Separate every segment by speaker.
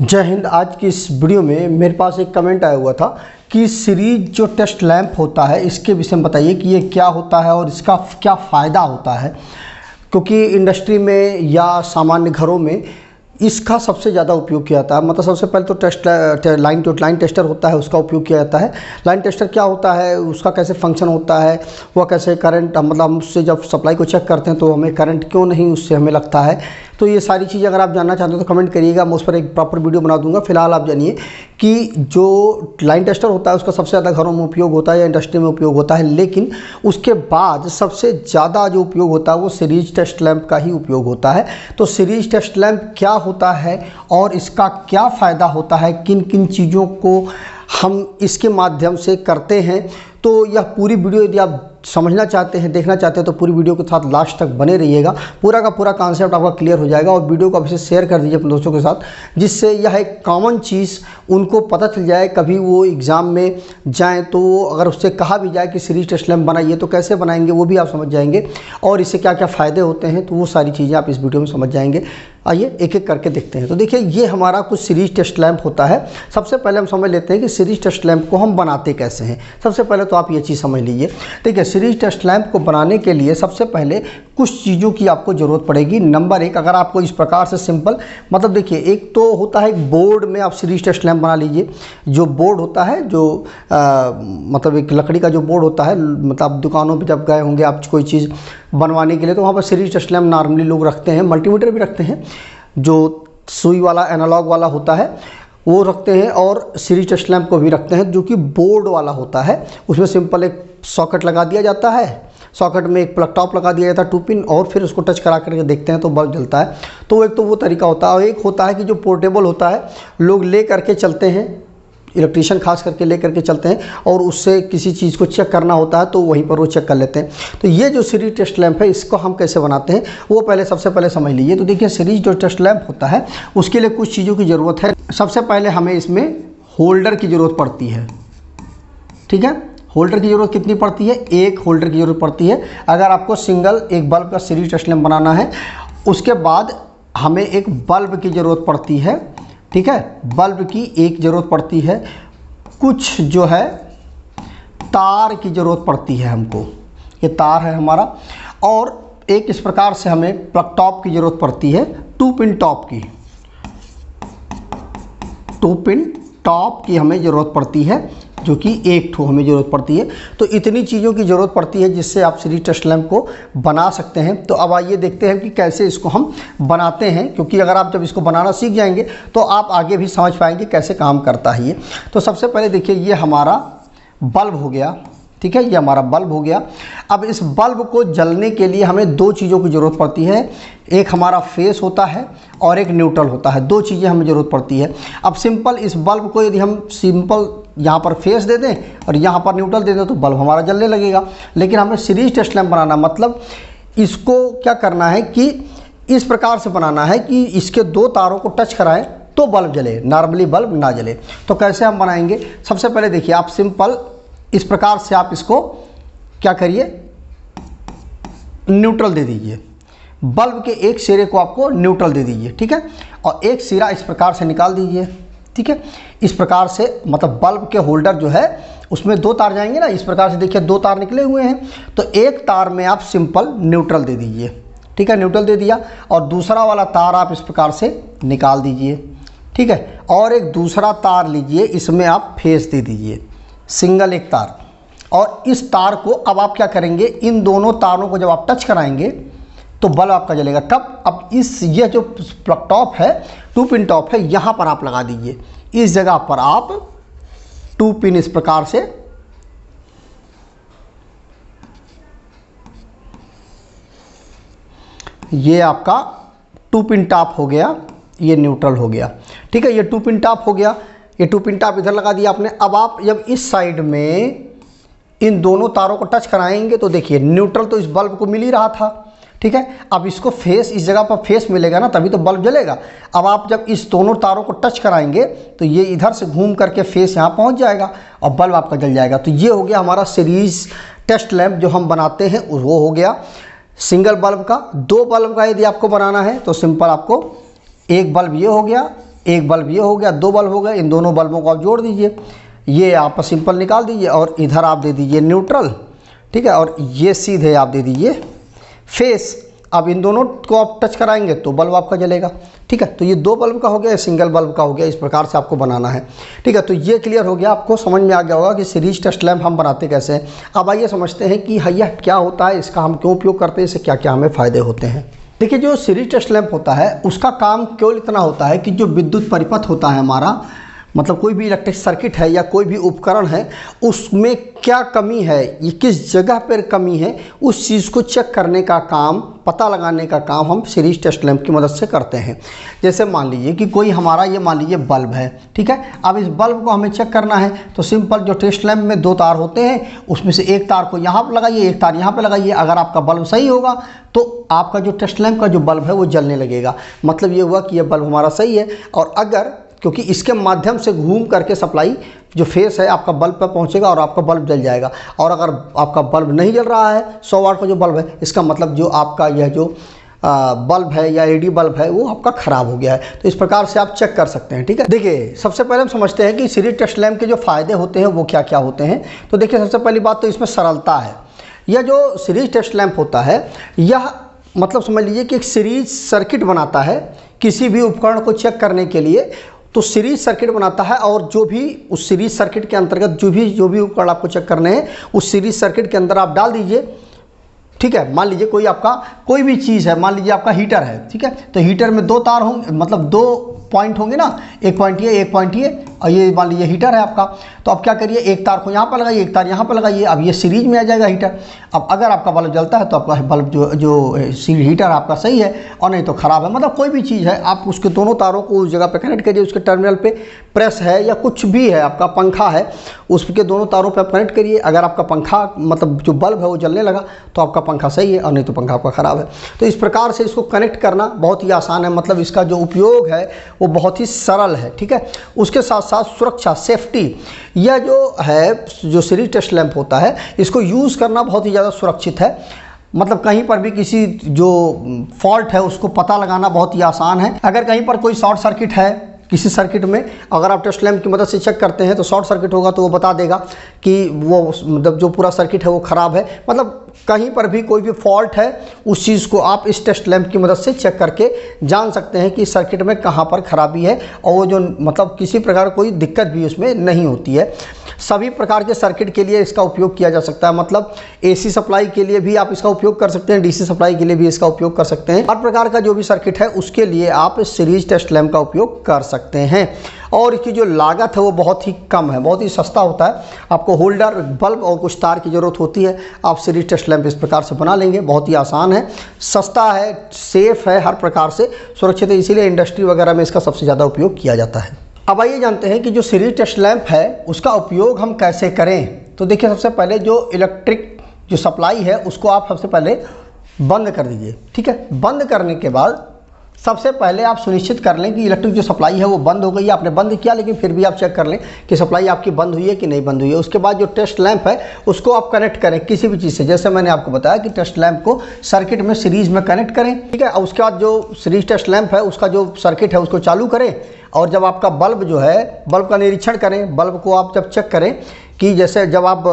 Speaker 1: जय हिंद। आज की इस वीडियो में मेरे पास एक कमेंट आया हुआ था कि सीरीज जो टेस्ट लैंप होता है इसके विषय में बताइए कि ये क्या होता है और इसका क्या फ़ायदा होता है, क्योंकि इंडस्ट्री में या सामान्य घरों में इसका सबसे ज़्यादा उपयोग किया जाता है। मतलब सबसे पहले तो लाइन टेस्टर होता है, उसका उपयोग किया जाता है। लाइन टेस्टर क्या होता है, उसका कैसे फंक्शन होता है, वह कैसे करंट, मतलब हम उससे जब सप्लाई को चेक करते हैं तो हमें करंट क्यों नहीं उससे हमें लगता है। तो ये सारी चीज़ें अगर आप जानना चाहते हो तो कमेंट करिएगा, मैं उस पर एक प्रॉपर वीडियो बना दूंगा। फिलहाल आप जानिए कि जो लाइन टेस्टर होता है उसका सबसे ज़्यादा घरों में उपयोग होता है या इंडस्ट्री में उपयोग होता है, लेकिन उसके बाद सबसे ज़्यादा जो उपयोग होता है वो सीरीज टेस्ट लैंप का ही उपयोग होता है। तो सीरीज टेस्ट लैंप क्या होता है और इसका क्या फ़ायदा होता है, किन किन चीज़ों को हम इसके माध्यम से करते हैं, तो यह पूरी वीडियो यदि आप समझना चाहते हैं, देखना चाहते हैं तो पूरी वीडियो के साथ लास्ट तक बने रहिएगा। पूरा का पूरा कॉन्सेप्ट आपका क्लियर हो जाएगा और वीडियो को आप इसे शेयर कर दीजिए अपने दोस्तों के साथ, जिससे यह एक कॉमन चीज़ उनको पता चल जाए। कभी वो एग्ज़ाम में जाएं तो अगर उससे कहा भी जाए कि सीरीज टेस्ट लैंप बनाइए तो कैसे बनाएंगे वो भी आप समझ जाएंगे, और इससे क्या क्या फ़ायदे होते हैं तो वो सारी चीज़ें आप इस वीडियो में समझ जाएंगे। आइए एक एक करके देखते हैं। तो देखिए, ये हमारा कुछ सीरीज टेस्ट लैंप होता है। सबसे पहले हम समझ लेते हैं कि सीरीज टेस्ट लैंप को हम बनाते कैसे हैं। सबसे पहले तो आप ये चीज़ समझ लीजिए। देखिए, सीरीज टेस्ट लैंप को बनाने के लिए सबसे पहले कुछ चीज़ों की आपको ज़रूरत पड़ेगी। नंबर एक, अगर आपको इस प्रकार से सिंपल, मतलब देखिए, एक तो होता है एक बोर्ड में आप सीरीज टेस्ट लैंप बना लीजिए। जो बोर्ड होता है, जो मतलब एक लकड़ी का जो बोर्ड होता है, मतलब दुकानों पर जब गए होंगे आप कोई चीज़ बनवाने के लिए तो वहाँ पर सीरीज टेस्ट लैंप नॉर्मली लोग रखते हैं। मल्टीमीटर भी रखते हैं, जो सुई वाला एनालॉग वाला होता है वो रखते हैं, और सीरीज टेस्ट लैंप को भी रखते हैं जो कि बोर्ड वाला होता है। उसमें सिंपल एक सॉकेट लगा दिया जाता है, सॉकेट में एक प्लग टॉप लगा दिया जाता है 2 पिन, और फिर उसको टच करा करके देखते हैं तो बल्ब जलता है। तो एक तो वो तरीका होता है, और एक होता है कि जो पोर्टेबल होता है, लोग ले करके चलते हैं, इलेक्ट्रीशियन खास करके ले करके चलते हैं, और उससे किसी चीज़ को चेक करना होता है तो वहीं पर वो चेक कर लेते हैं। तो ये जो सीरीज टेस्ट लैंप है इसको हम कैसे बनाते हैं वो पहले सबसे पहले समझ लीजिए। तो देखिए, सीरीज जो टेस्ट लैंप होता है उसके लिए कुछ चीज़ों की ज़रूरत है। सबसे पहले हमें इसमें होल्डर की ज़रूरत पड़ती है, ठीक है। होल्डर की ज़रूरत कितनी पड़ती है? एक होल्डर की ज़रूरत पड़ती है अगर आपको सिंगल एक बल्ब का सीरीज टेस्ट लैंप बनाना है। उसके बाद हमें एक बल्ब की ज़रूरत पड़ती है, ठीक है, बल्ब की एक ज़रूरत पड़ती है। कुछ जो है तार की ज़रूरत पड़ती है हमको, ये तार है हमारा, और एक इस प्रकार से हमें प्लग टॉप की ज़रूरत पड़ती है, 2 पिन टॉप की, 2 पिन टॉप की हमें ज़रूरत पड़ती है, जो कि एक ठो हमें ज़रूरत पड़ती है। तो इतनी चीज़ों की ज़रूरत पड़ती है जिससे आप सीरीज टेस्ट लैंप को बना सकते हैं। तो अब आइए देखते हैं कि कैसे इसको हम बनाते हैं, क्योंकि अगर आप जब इसको बनाना सीख जाएंगे तो आप आगे भी समझ पाएंगे कैसे काम करता है ये। तो सबसे पहले देखिए, ये हमारा बल्ब हो गया, ठीक है, ये हमारा बल्ब हो गया। अब इस बल्ब को जलने के लिए हमें 2 चीज़ों की ज़रूरत पड़ती है। एक हमारा फेस होता है और एक न्यूट्रल होता है, 2 चीज़ें हमें ज़रूरत पड़ती है। अब सिंपल इस बल्ब को यदि हम सिंपल यहाँ पर फेस दे दें और यहाँ पर न्यूट्रल दे दें तो बल्ब हमारा जलने लगेगा। लेकिन हमें सीरीज टेस्ट लैंप बनाना, मतलब इसको क्या करना है कि इस प्रकार से बनाना है कि इसके 2 तारों को टच कराएं तो बल्ब जले, नॉर्मली बल्ब ना जले। तो कैसे हम बनाएंगे? सबसे पहले देखिए, आप सिंपल इस प्रकार से आप इसको क्या करिए, न्यूट्रल दे दीजिए। बल्ब के एक सिरे को आपको न्यूट्रल दे दीजिए, ठीक है, और एक सिरा इस प्रकार से निकाल दीजिए, ठीक है। इस प्रकार से, मतलब बल्ब के होल्डर जो है उसमें 2 तार जाएंगे ना, इस प्रकार से देखिए 2 तार निकले हुए हैं। तो एक तार में आप सिंपल न्यूट्रल दे दीजिए, ठीक है, न्यूट्रल दे दिया, और दूसरा वाला तार आप इस प्रकार से निकाल दीजिए, ठीक है, और एक दूसरा तार लीजिए, इसमें आप फेस दे दीजिए, सिंगल एक तार। और इस तार को अब आप क्या करेंगे, इन दोनों तारों को जब आप टच कराएंगे तो बल्ब आपका जलेगा। तब अब ये जो प्लग टॉप है, 2 पिन टॉप है, यहाँ पर आप लगा दीजिए। इस जगह पर आप 2 पिन इस प्रकार से ये आपका 2 पिन टॉप हो गया, ये न्यूट्रल हो गया, ठीक है, ये 2 पिन टॉप हो गया। ये 2 पिन टॉप इधर लगा दिया आपने। अब आप जब इस साइड में इन दोनों तारों को टच कराएंगे तो देखिए न्यूट्रल तो इस बल्ब को मिल ही रहा था, ठीक है। अब इसको फेस, इस जगह पर फेस मिलेगा ना, तभी तो बल्ब जलेगा। अब आप जब इस दोनों तारों को टच कराएंगे तो ये इधर से घूम करके फेस यहाँ पहुँच जाएगा और बल्ब आपका जल जाएगा। तो ये हो गया हमारा सीरीज टेस्ट लैंप जो हम बनाते हैं, वो हो गया सिंगल बल्ब का। 2 बल्ब का यदि आपको बनाना है तो सिंपल आपको एक बल्ब ये हो गया, एक बल्ब ये हो गया, 2 बल्ब हो गए, इन दोनों बल्बों को आप जोड़ दीजिए, ये आप सिंपल निकाल दीजिए और इधर आप दे दीजिए न्यूट्रल, ठीक है, और ये सीधे आप दे दीजिए फेस। अब इन दोनों को आप टच कराएंगे तो बल्ब आपका जलेगा, ठीक है। तो ये 2 बल्ब का हो गया, सिंगल बल्ब का हो गया, इस प्रकार से आपको बनाना है, ठीक है। तो ये क्लियर हो गया, आपको समझ में आ गया होगा कि सीरीज टेस्ट लैंप हम बनाते कैसे हैं। अब आइए समझते हैं कि यह क्या होता है, इसका हम क्यों उपयोग करते हैं, इससे क्या क्या हमें फ़ायदे होते हैं। देखिए, जो सीरीज टेस्ट लैंप होता है उसका काम केवल इतना होता है कि जो विद्युत परिपथ होता है हमारा, मतलब कोई भी इलेक्ट्रिक सर्किट है या कोई भी उपकरण है, उसमें क्या कमी है, ये किस जगह पर कमी है, उस चीज़ को चेक करने का काम, पता लगाने का काम हम सीरीज टेस्ट लैंप की मदद से करते हैं। जैसे मान लीजिए कि कोई हमारा ये मान लीजिए बल्ब है, ठीक है। अब इस बल्ब को हमें चेक करना है तो सिंपल, जो टेस्ट लैंप में 2 तार होते हैं उसमें से एक तार को यहाँ पर लगाइए, एक तार यहाँ पर लगाइए। अगर आपका बल्ब सही होगा तो आपका जो टेस्ट लैंप का जो बल्ब है वो जलने लगेगा, मतलब ये हुआ कि ये बल्ब हमारा सही है। और अगर, क्योंकि इसके माध्यम से घूम करके सप्लाई जो फेस है आपका बल्ब पर पहुंचेगा और आपका बल्ब जल जाएगा। और अगर आपका बल्ब नहीं जल रहा है, 100 वाट का जो बल्ब है, इसका मतलब जो आपका यह जो बल्ब है या एलईडी बल्ब है वो आपका ख़राब हो गया है। तो इस प्रकार से आप चेक कर सकते हैं, ठीक है। देखिए, सबसे पहले हम समझते हैं कि सीरीज टेस्ट लैंप के जो फ़ायदे होते हैं वो क्या क्या होते हैं। तो देखिए, सबसे पहली बात तो इसमें सरलता है। यह जो सीरीज टेस्ट लैंप होता है, यह मतलब समझ लीजिए कि एक सीरीज सर्किट बनाता है किसी भी उपकरण को चेक करने के लिए। तो सीरीज सर्किट बनाता है और जो भी उस सीरीज सर्किट के अंतर्गत जो भी उपकरण आपको चेक करने हैं उस सीरीज सर्किट के अंदर आप डाल दीजिए, ठीक है। मान लीजिए कोई भी चीज़ है, मान लीजिए आपका हीटर है, ठीक है। तो हीटर में 2 तार होंगे, मतलब 2 पॉइंट होंगे ना, एक पॉइंट ये, एक पॉइंट ये, और ये मान लीजिए हीटर है आपका। तो अब क्या करिए, एक तार को यहाँ पर लगाइए, एक तार यहाँ पर लगाइए, अब ये सीरीज में आ जाएगा हीटर। अब अगर आपका बल्ब जलता है तो आपका बल्ब जो हीटर आपका सही है, और नहीं तो ख़राब है। मतलब कोई भी चीज़ है, आप उसके दोनों तारों को उस जगह पे कनेक्ट करिए, उसके टर्मिनल पे प्रेस है या कुछ भी है, आपका पंखा है, उसके दोनों तारों पर कनेक्ट करिए। अगर आपका पंखा मतलब जो बल्ब है वो जलने लगा तो आपका पंखा सही है, और नहीं तो पंखा आपका ख़राब है। तो इस प्रकार से इसको कनेक्ट करना बहुत ही आसान है, मतलब इसका जो उपयोग है वो बहुत ही सरल है, ठीक है। उसके साथ साथ सुरक्षा, सेफ्टी, यह जो है जो सीरीज टेस्ट लैंप होता है इसको यूज़ करना बहुत ही ज़्यादा सुरक्षित है। मतलब कहीं पर भी किसी जो फॉल्ट है उसको पता लगाना बहुत ही आसान है। अगर कहीं पर कोई शॉर्ट सर्किट है किसी सर्किट में, अगर आप टेस्ट लैंप की मदद से चेक करते हैं तो शॉर्ट सर्किट होगा तो वो बता देगा कि वो मतलब जो पूरा सर्किट है वो ख़राब है। मतलब कहीं पर भी कोई भी फॉल्ट है उस चीज़ को आप इस टेस्ट लैंप की मदद से चेक करके जान सकते हैं कि सर्किट में कहाँ पर ख़राबी है, और वो जो मतलब किसी प्रकार कोई दिक्कत भी उसमें नहीं होती है। सभी प्रकार के सर्किट के लिए इसका उपयोग किया जा सकता है, मतलब एसी सप्लाई के लिए भी आप इसका उपयोग कर सकते हैं, डीसी सप्लाई के लिए भी इसका उपयोग कर सकते हैं। हर प्रकार का जो भी सर्किट है उसके लिए आप इस सीरीज टेस्ट लैंप का उपयोग कर सकते हैं। और इसकी जो लागत है वो बहुत ही कम है, बहुत ही सस्ता होता है। आपको होल्डर, बल्ब और कुछ तार की ज़रूरत होती है, आप सीरीज टेस्ट लैंप इस प्रकार से बना लेंगे। बहुत ही आसान है, सस्ता है, सेफ है, हर प्रकार से सुरक्षित है, इसीलिए इंडस्ट्री वगैरह में इसका सबसे ज़्यादा उपयोग किया जाता है। अब आइए जानते हैं कि जो सीरीज टेस्ट लैंप है उसका उपयोग हम कैसे करें। तो देखिए, सबसे पहले जो इलेक्ट्रिक जो सप्लाई है उसको आप सबसे पहले बंद कर दीजिए, ठीक है। बंद करने के बाद सबसे पहले आप सुनिश्चित कर लें कि इलेक्ट्रिक जो सप्लाई है वो बंद हो गई है। आपने बंद किया लेकिन फिर भी आप चेक कर लें कि सप्लाई आपकी बंद हुई है कि नहीं बंद हुई है। उसके बाद जो टेस्ट लैंप है उसको आप कनेक्ट करें किसी भी चीज़ से, जैसे मैंने आपको बताया कि टेस्ट लैंप को सर्किट में सीरीज में कनेक्ट करें, ठीक है। और उसके बाद जो सीरीज टेस्ट लैंप है उसका जो सर्किट है उसको चालू करें, और जब आपका बल्ब जो है, बल्ब का निरीक्षण करें। बल्ब को आप जब चेक करें कि जैसे जब आप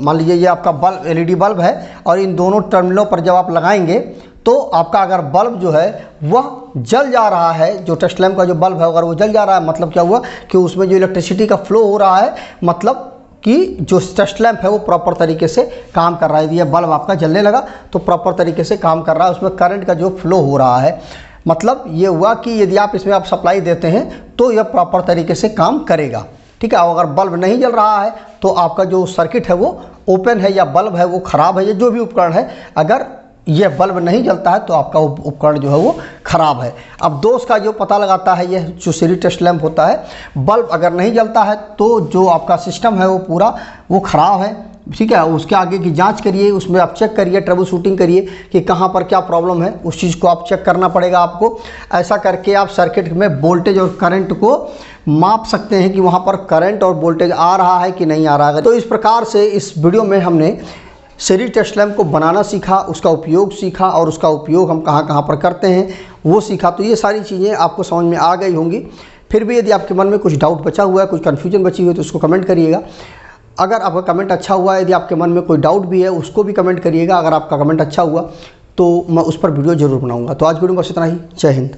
Speaker 1: मान लीजिए ये आपका बल्ब एलईडी बल्ब है और इन दोनों टर्मिनलों पर जब आप लगाएंगे तो आपका अगर बल्ब जो है वह जल जा रहा है, जो टेस्ट लैंप का जो बल्ब है अगर वो जल जा रहा है, मतलब क्या हुआ कि उसमें जो इलेक्ट्रिसिटी का फ्लो हो रहा है, मतलब कि जो टेस्ट लैंप है वो प्रॉपर तरीके से काम कर रहा है। यदि बल्ब आपका जलने लगा तो प्रॉपर तरीके से काम कर रहा है, उसमें करंट का जो फ्लो हो रहा है। मतलब ये हुआ कि यदि आप इसमें आप सप्लाई देते हैं तो यह प्रॉपर तरीके से काम करेगा, ठीक है। और अगर बल्ब नहीं जल रहा है तो आपका जो सर्किट है वो ओपन है या बल्ब है वो ख़राब है, या जो भी उपकरण है, अगर यह बल्ब नहीं जलता है तो आपका उपकरण जो है वो ख़राब है। अब दोष का जो पता लगाता है यह जो सीरीज टेस्ट लैंप होता है, बल्ब अगर नहीं जलता है तो जो आपका सिस्टम है वो पूरा वो ख़राब है, ठीक है। उसके आगे की जांच करिए, उसमें आप चेक करिए, ट्रबल शूटिंग करिए कि कहाँ पर क्या प्रॉब्लम है, उस चीज़ को आप चेक करना पड़ेगा आपको। ऐसा करके आप सर्किट में वोल्टेज और करंट को माप सकते हैं कि वहाँ पर करंट और वोल्टेज आ रहा है कि नहीं आ रहा है। तो इस प्रकार से इस वीडियो में हमने सीरीज टेस्ट लैंप को बनाना सीखा, उसका उपयोग सीखा, और उसका उपयोग हम कहाँ कहाँ पर करते हैं वो सीखा। तो ये सारी चीज़ें आपको समझ में आ गई होंगी। फिर भी यदि आपके मन में कुछ डाउट बचा हुआ है, कुछ कन्फ्यूजन बची हुई है तो उसको कमेंट करिएगा। अगर आपका कमेंट अच्छा हुआ है, यदि आपके मन में कोई डाउट भी है उसको भी कमेंट करिएगा। अगर आपका कमेंट अच्छा हुआ तो मैं उस पर वीडियो ज़रूर बनाऊँगा। तो आज वीडियो में बस इतना ही। जय हिंद।